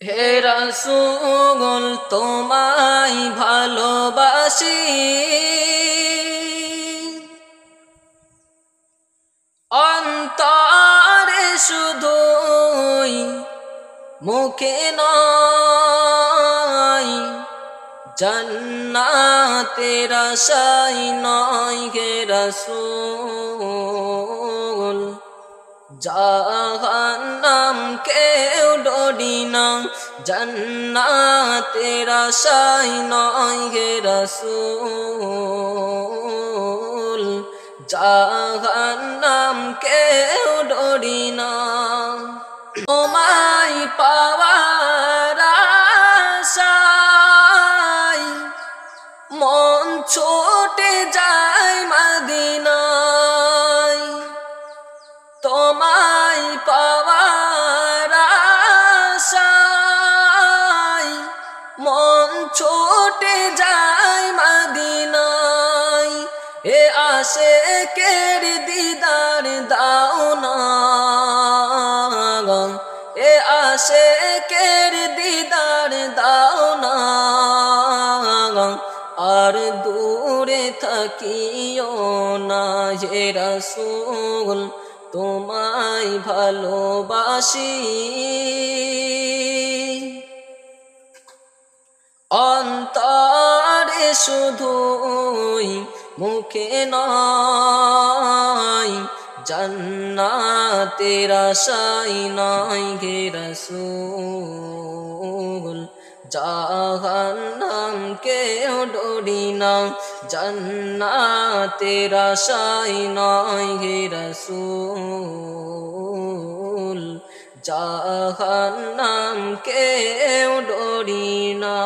হে রাসূল তোমায় ভালোবাসি, অন্তরে শুধুই মুখে নয়, জান্নাতের আশায় নয় হে রাসূল। জাহান্নাম কেউ ডরি না, জান্নাতের আশায় নয় হে রাসূল। জাহান্নাম কেউ ডরি না। তোমায় পাওয়ার আশায় মন ছুটে যায় মদিনায়, তোমায় পাওয়ার আশায় মন ছুটে যায় মদিনায়। এ আশিকের দিদার দাও না, এ আশিকের দিদার দাও না, আর দূরে থাকিও না হে রাসূল তোমায় ভালোবাসি, অন্তরে শুধুই মুখে নয়, জান্নাতের আশায় নয় হে রাসূল। জাহান্নাম কেউ ডরি না, জান্নাতের আশায় নয় হে রাসূল। জাহান্নাম কেউ ডরি না।